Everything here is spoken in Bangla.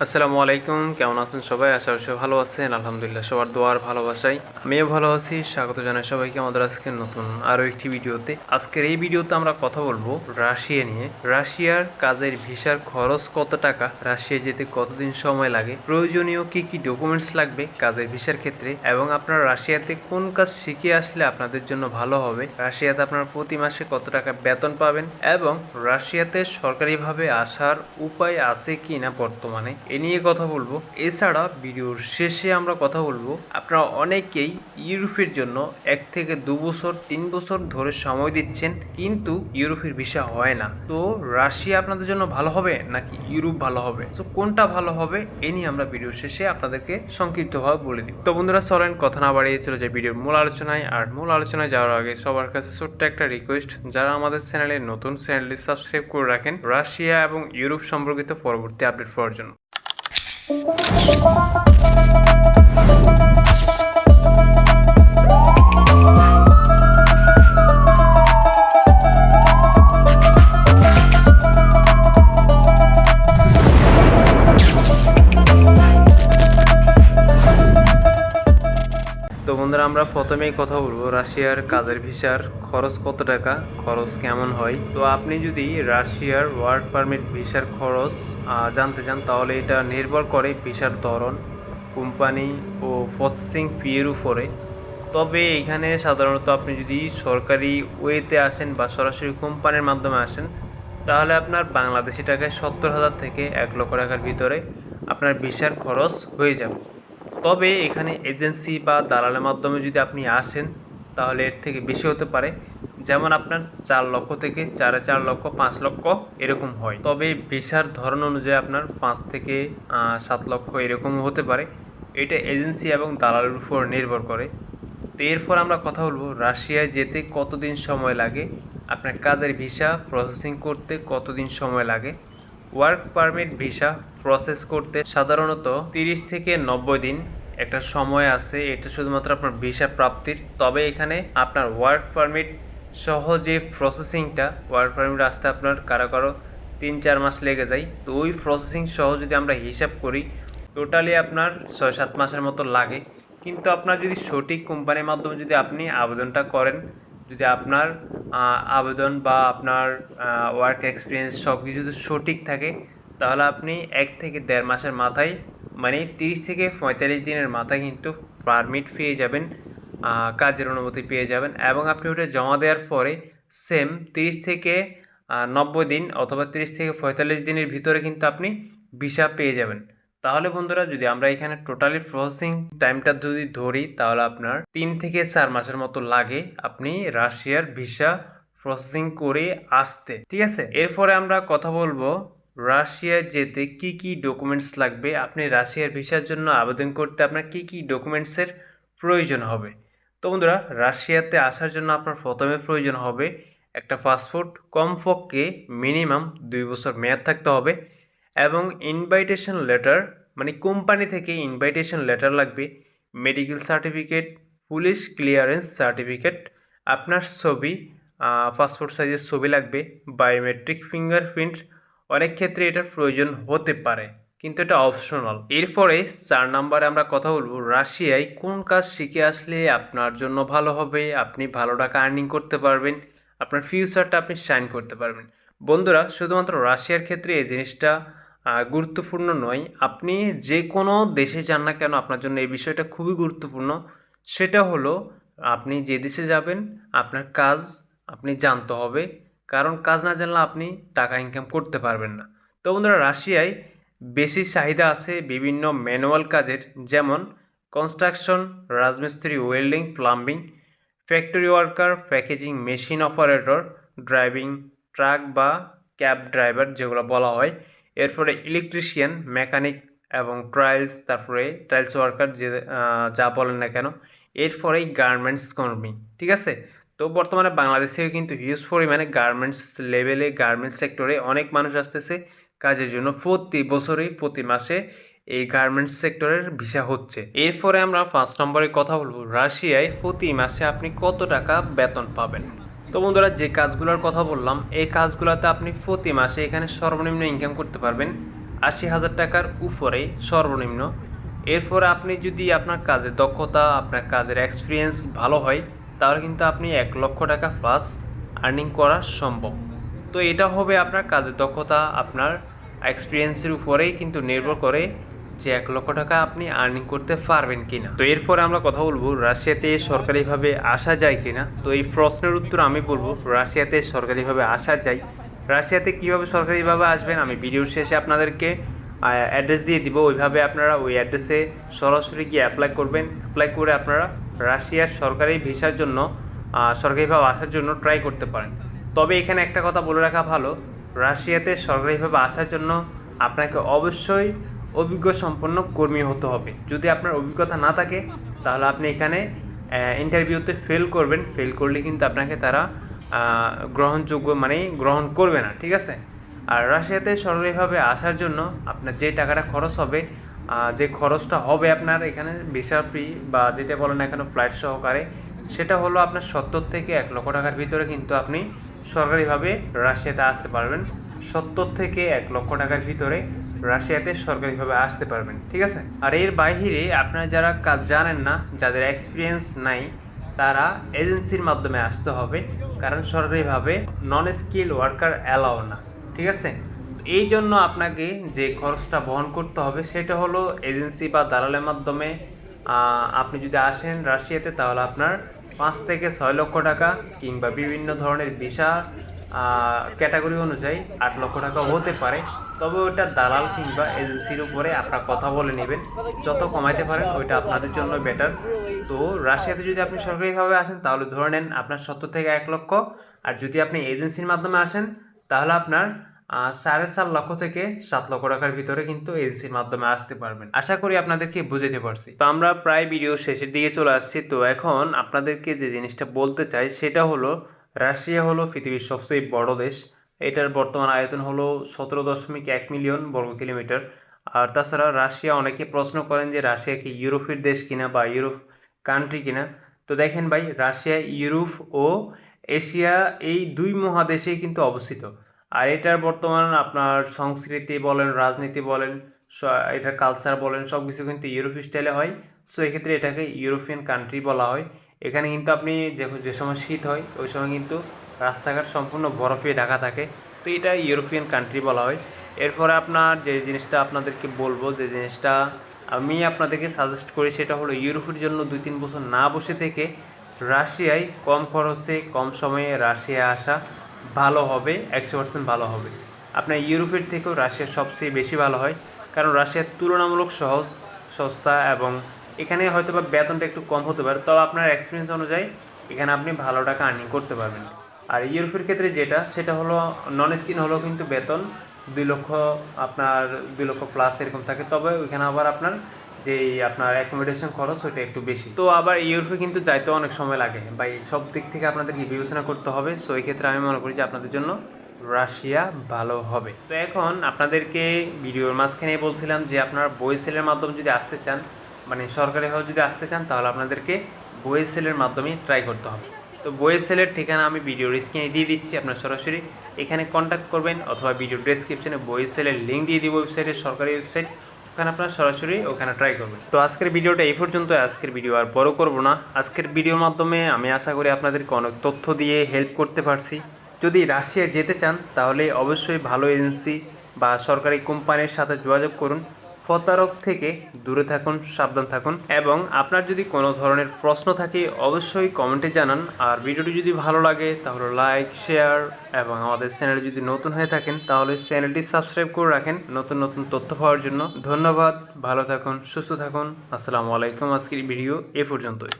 আসসালামু আলাইকুম, কেমন আছেন সবাই? আশা করি সবাই ভালো আছেন। আলহামদুলিল্লাহ, সবার দোয়ার ভালোবাসায় আমিও ভালো আছি। স্বাগত জানাই সবাইকে আমাদের আজকের নতুন আরও একটি ভিডিওতে। আজকের এই ভিডিওতে আমরা কথা বলবো রাশিয়া নিয়ে। রাশিয়ার কাজের ভিসার খরচ কত টাকা, রাশিয়া যেতে কতদিন সময় লাগে, প্রয়োজনীয় কি কি ডকুমেন্টস লাগবে কাজের ভিসার ক্ষেত্রে, এবং আপনারা রাশিয়াতে কোন কাজ শিখে আসলে আপনাদের জন্য ভালো হবে, রাশিয়াতে আপনারা প্রতি মাসে কত টাকা বেতন পাবেন, এবং রাশিয়াতে সরকারিভাবে আসার উপায় আছে কি না বর্তমানে, এ নিয়ে কথা বলবো। এছাড়া ভিডিওর শেষে আমরা কথা বলবো আপনারা অনেকেই ইউরোপের জন্য 1 থেকে 2 বছর 3 বছর ধরে সময় দিচ্ছেন, কিন্তু ইউরোপের ভিসা হয় না। তো রাশিয়া আপনাদের জন্য ভালো হবে নাকি ইউরোপ ভালো হবে, তো কোনটা ভালো হবে এ নিয়ে আমরা ভিডিওর শেষে আপনাদেরকে সংক্ষিপ্তভাবে বলে দিব। তো বন্ধুরা চলেন কথা না বাড়িয়ে চলে যায় ভিডিওর মূল আলোচনায়। আর মূল আলোচনায় যাওয়ার আগে সবার কাছে ছোট্ট একটা রিকোয়েস্ট, যারা আমাদের চ্যানেলে নতুন, চ্যানেলটি সাবস্ক্রাইব করে রাখেন রাশিয়া এবং ইউরোপ সম্পর্কিত পরবর্তী আপডেট পাওয়ার জন্য। তো বন্ধুরা, আমরা প্রথমেই কথা বলবো রাশিয়ার কাজের ভিসার খরচ কত টাকা, খরচ কেমন হয়। তো আপনি যদি রাশিয়ার ওয়ার্ক পারমিট ভিসার খরচ জানতে চান, তাহলে এটা নির্ভর করে ভিসার ধরন, কোম্পানি ও প্রসেসিং ফির উপরে। তবে এখানে সাধারণত আপনি যদি সরকারি ওয়েতে আসেন বা সরাসরি কোম্পানির মাধ্যমে আসেন, তাহলে আপনার বাংলাদেশি টাকায় 70,000 থেকে 1 লক্ষ টাকার ভিতরে আপনার ভিসার খরচ হয়ে যাবে। তবে এখানে এজেন্সি বা দালালের মাধ্যমে যদি আপনি আসেন, তাহলে এর থেকে বেশি হতে পারে। যেমন আপনার 4 লক্ষ থেকে 4.5 লক্ষ, 5 লক্ষ এরকম হয়। তবে ভিসার ধরন অনুযায়ী আপনার 5 থেকে 7 লক্ষ এরকমও হতে পারে। এটা এজেন্সি এবং দালালের উপর নির্ভর করে। তো এরপর আমরা কথা বলবো রাশিয়ায় যেতে কতদিন সময় লাগে, আপনার কাজের ভিসা প্রসেসিং করতে কতদিন সময় লাগে। ওয়ার্ক পারমিট ভিসা প্রসেস করতে সাধারণত 30 থেকে 90 দিন একটা সময় আছে, এটা শুধুমাত্র আপনার ভিসা প্রাপ্তির। তবে এখানে আপনার ওয়ার্ক পারমিট সহ যে প্রসেসিংটা, ওয়ার্ক পারমিট আসতে আপনার কারো কারো 3-4 মাস লেগে যায়। তো ওই প্রসেসিং সহ যদি আমরা হিসাব করি, টোটালি আপনার 6-7 মাসের মতো লাগে। কিন্তু আপনার যদি সঠিক কোম্পানির মাধ্যমে যদি আপনি আবেদনটা করেন, যদি আপনার আবেদন বা আপনার ওয়ার্ক এক্সপিরিয়েন্স সব কিছু যদি সঠিক থাকে, তাহলে আপনি 1 থেকে 1.5 মাসের মাথায়, মানে 30 থেকে 45 দিনের মাথায় কিন্তু পারমিট পেয়ে যাবেন, কাজের অনুমতি পেয়ে যাবেন। এবং আপনি ওটা জমা দেওয়ার পরে সেম 30 থেকে 90 দিন অথবা 30 থেকে 45 দিনের ভিতরে কিন্তু আপনি ভিসা পেয়ে যাবেন। তাহলে বন্ধুরা, যদি আমরা এখানে টোটালি প্রসেসিং টাইমটা যদি ধরি, তাহলে আপনার 3 থেকে 4 মাসের মতো লাগে আপনি রাশিয়ার ভিসা প্রসেসিং করে আসতে। ঠিক আছে, এরপরে আমরা কথা বলবো রাশিয়ায় যেতে কি কি ডকুমেন্টস লাগবে, আপনি রাশিয়ার ভিসার জন্য আবেদন করতে আপনার কি কি ডকুমেন্টসের প্রয়োজন হবে। তো বন্ধুরা, রাশিয়াতে আসার জন্য আপনার প্রথমে প্রয়োজন হবে একটা পাসপোর্ট, কমপক্ষে মিনিমাম 2 বছর মেয়াদ থাকতে হবে, এবং ইনভাইটেশন লেটার, মানে কোম্পানি থেকে ইনভাইটেশন লেটার লাগবে, medical certificate, police clearance certificate, আপনার ছবি, পাসপোর্ট সাইজের ছবি লাগবে, বায়োমেট্রিক ফিঙ্গারপ্রিন্ট। অনেক ক্ষেত্রে এটার প্রয়োজন হতে পারে, কিন্তু এটা অপশনাল। এরপরে 4 নম্বরে আমরা কথা বলবো রাশিয়ায় কোন কাজ শিখে আসলে আপনার জন্য ভালো হবে, আপনি ভালো টাকা আর্নিং করতে পারবেন, আপনার ফিউচারটা আপনি শাইন করতে পারবেন। বন্ধুরা, শুধুমাত্র রাশিয়ার ক্ষেত্রে এই জিনিসটা গুরুত্বপূর্ণ নয়, আপনি যে কোনো দেশে যান না কেন আপনার জন্য এই বিষয়টা খুবই গুরুত্বপূর্ণ। সেটা হলো, আপনি যে দেশে যাবেন আপনার কাজ আপনি জানতে হবে, কারণ কাজ না জানলে আপনি টাকা ইনকাম করতে পারবেন না। তো বন্ধুরা, রাশিয়ায় বেশি চাহিদা আছে বিভিন্ন ম্যানুয়াল কাজের, যেমন কনস্ট্রাকশন, রাজমিস্ত্রি, welding, plumbing, factory worker, packaging, machine operator, driving, truck বা ক্যাব ড্রাইভার যেগুলো বলা হয়। এরপরে ইলেকট্রিশিয়ান, মেকানিক এবং তারপরে টাইলস ওয়ার্কার, যে যা বলেন না কেন। এরপরেই গার্মেন্টস কর্মী। ঠিক আছে, তো বর্তমানে বাংলাদেশ থেকে কিন্তু হিউজ পরিমাণে গার্মেন্টস লেভেলে, গার্মেন্টস সেক্টরে অনেক মানুষ আসতেছে কাজের জন্য। প্রতি বছরই প্রতি মাসে এই গার্মেন্টস সেক্টরের ভিসা হচ্ছে। এরপরে আমরা 5 নম্বরে কথা বলবো রাশিয়ায় প্রতি মাসে আপনি কত টাকা বেতন পাবেন। তো বন্ধুরা, যে কাজগুলোর কথা বললাম এই কাজগুলোতে আপনি প্রতি মাসে এখানে সর্বনিম্ন ইনকাম করতে পারবেন 80,000 টাকার উপরে সর্বনিম্ন। এরপরে আপনি যদি আপনার কাজের দক্ষতা, আপনার কাজের এক্সপিরিয়েন্স ভালো হয়, তাহলে কিন্তু আপনি 1 লক্ষ টাকা প্লাস আর্নিং করা সম্ভব। তো এটা হবে আপনার কাজের দক্ষতা, আপনার এক্সপিরিয়েন্সের উপরেই কিন্তু নির্ভর করে যে 1 লক্ষ টাকা আপনি আর্নিং করতে পারবেন কিনা। তো এরপরে আমরা কথা বলবো রাশিয়াতে সরকারিভাবে আসা যায় কিনা। তো এই প্রশ্নের উত্তর আমি বলবো রাশিয়াতে সরকারিভাবে আসা যায়। রাশিয়াতে কীভাবে সরকারিভাবে আসবেন আমি ভিডিওর শেষে আপনাদেরকে অ্যাড্রেস দিয়ে দিব। ওইভাবে আপনারা ওই অ্যাড্রেসে সরাসরি গিয়ে অ্যাপ্লাই করবেন। অ্যাপ্লাই করে আপনারা রাশিয়ার সরকারি ভিসার জন্য সরকারিভাবে আসার জন্য ট্রাই করতে পারেন। তবে এখানে একটা কথা বলে রাখা ভালো, রাশিয়াতে সরকারিভাবে আসার জন্য আপনাকে অবশ্যই অভিজ্ঞ সম্পন্ন কর্মী হতে হবে। যদি আপনার অভিজ্ঞতা না থাকে তাহলে আপনি এখানে ইন্টারভিউতে ফেল করবেন। ফেল করলে কিন্তু আপনাকে তারা গ্রহণযোগ্য মানে গ্রহণ করবে না, ঠিক আছে। আর রাশিয়াতে সরকারিভাবে আসার জন্য আপনার যে টাকাটা খরচ হবে, যে খরচটা হবে আপনার এখানে ভিসা ফ্রি বা যেটা বলেন এখানে ফ্লাইট সহকারে, সেটা হলো আপনার 70 থেকে 1 লক্ষ টাকার ভিতরে কিন্তু আপনি সরকারিভাবে রাশিয়াতে আসতে পারবেন। 70 থেকে 1 লক্ষ টাকার ভিতরে রাশিয়াতে সরকারিভাবে আসতে পারবেন, ঠিক আছে। আর এর বাইরে আপনারা যারা কাজ জানেন না, যাদের এক্সপিরিয়েন্স নাই, তারা এজেন্সির মাধ্যমে আসতে হবে, কারণ সরকারিভাবে নন স্কিল ওয়ার্কার অ্যালাও না, ঠিক আছে। এই জন্য আপনাকে যে খরচটা বহন করতে হবে সেটা হলো এজেন্সি বা দালালের মাধ্যমে। আপনি যদি আসেন রাশিয়াতে তাহলে আপনার 5 থেকে 6 লক্ষ টাকা কিংবা বিভিন্ন ধরনের ভিসা ক্যাটাগরি অনুযায়ী 8 লক্ষ টাকা হতে পারে। তবে ওটা দালাল কিংবা এজেন্সির উপরে আপনারা কথা বলে নেবেন, যত কমাইতে পারেন ওইটা আপনাদের জন্য বেটার। তো রাশিয়াতে যদি আপনি সরকারিভাবে আসেন তাহলে ধরে নেন আপনার 70 থেকে 1 লক্ষ, আর যদি আপনি এজেন্সির মাধ্যমে আসেন তাহলে আপনার 4.5 লক্ষ থেকে 7 লক্ষ টাকার ভিতরে কিন্তু এজেন্সির মাধ্যমে আসতে পারবেন। আশা করি আপনাদেরকে বুঝাতে পারছি। তো আমরা প্রায় ভিডিও শেষের দিকে চলে আসছি। তো এখন আপনাদেরকে যে জিনিসটা বলতে চাই সেটা হলো রাশিয়া হলো পৃথিবীর সবচেয়ে বড় দেশ। এটার বর্তমান আয়তন হলো 17.1 মিলিয়ন বর্গ কিলোমিটার। আর তাছাড়া রাশিয়া, অনেকে প্রশ্ন করেন যে রাশিয়া কি ইউরোপের দেশ কিনা বা ইউরোপ কান্ট্রি কিনা। তো দেখেন ভাই, রাশিয়া ইউরোপ ও এশিয়া এই দুই মহাদেশেই কিন্তু অবস্থিত। আর এটার বর্তমান আপনার সংস্কৃতি বলেন, রাজনীতি বলেন, এটার কালচার বলেন, সব কিছু কিন্তু ইউরোপ স্টাইলে হয়। সো এক্ষেত্রে এটাকে ইউরোপিয়ান কান্ট্রি বলা হয়। এখানে কিন্তু আপনি যে সময় শীত হয় ওই সময় কিন্তু রাস্তাঘাট সম্পূর্ণ বরফে ঢাকা থাকে। তো এটা ইউরোপিয়ান কান্ট্রি বলা হয়। এরপরে আপনার যে জিনিসটা আপনাদেরকে বলবো, যে জিনিসটা আমি আপনাদেরকে সাজেস্ট করি সেটা হলো ইউরোপের জন্য 2-3 বছর না বসে থেকে রাশিয়ায় কম খরচে কম সময়ে রাশিয়া আসা ভালো হবে, 100% ভালো হবে। আপনার ইউরোপের থেকেও রাশিয়া সবচেয়ে বেশি ভালো হয়, কারণ রাশিয়ার তুলনামূলক সহজ, সস্তা এবং এখানে হয়তো বা বেতনটা একটু কম হতে পারে, তবে আপনার এক্সপিরিয়েন্স অনুযায়ী এখানে আপনি ভালো টাকা আর্নিং করতে পারবেন। আর ইউরোপের ক্ষেত্রে সেটা হলো নন স্কিল হলেও কিন্তু বেতন 2 লক্ষ, আপনার 2 লক্ষ প্লাস এরকম থাকে। তবে ওইখানে আবার আপনার যে আপনার অ্যাকোমোডেশন খরচ ওইটা একটু বেশি। তো আবার ইউরোপে কিন্তু যাইতে অনেক সময় লাগে বা এই সব দিক থেকে আপনাদেরকে বিবেচনা করতে হবে। সো এই ক্ষেত্রে আমি মনে করি যে আপনাদের জন্য রাশিয়া ভালো হবে। তো এখন আপনাদেরকে ভিডিওর মাঝখানে বলছিলাম যে আপনার বইসেলের মাধ্যমে যদি আসতে চান, মানে সরকারিভাবে যদি আসতে চান, তাহলে আপনাদেরকে বইসেলের মাধ্যমে ট্রাই করতে হবে। তো বইসেলের ঠিকানা আমি ভিডিওর স্ক্রিনে দিয়ে দিচ্ছি, আপনার সরাসরি এখানে কন্ট্যাক্ট করবেন, অথবা ভিডিও ডেসক্রিপশনে বইসেলের লিঙ্ক দিয়ে দিব, ওয়েবসাইটের সরকারি ওয়েবসাইট, ওখানে আপনারা সরাসরি ওখানে ট্রাই করবেন। তো আজকের ভিডিওটা এই পর্যন্ত। আজকের ভিডিও আর বড় করব না। আজকের ভিডিওর মাধ্যমে আমি আশা করি আপনাদেরকে অনেক তথ্য দিয়ে হেল্প করতে পারছি। যদি রাশিয়া যেতে চান তাহলে অবশ্যই ভালো এজেন্সি বা সরকারি কোম্পানির সাথে যোগাযোগ করুন। প্রতারক থেকে দূরে থাকুন, সাবধান থাকুন। এবং আপনার যদি কোনো ধরনের প্রশ্ন থাকে অবশ্যই কমেন্টে জানান। আর ভিডিওটি যদি ভালো লাগে তাহলে লাইক, শেয়ার, এবং আমাদের চ্যানেলে যদি নতুন হয়ে থাকেন তাহলে চ্যানেলটি সাবস্ক্রাইব করে রাখেন নতুন নতুন তথ্য পাওয়ার জন্য। ধন্যবাদ, ভালো থাকুন, সুস্থ থাকুন। আসসালামু আলাইকুম। আজকের ভিডিও এ পর্যন্তই।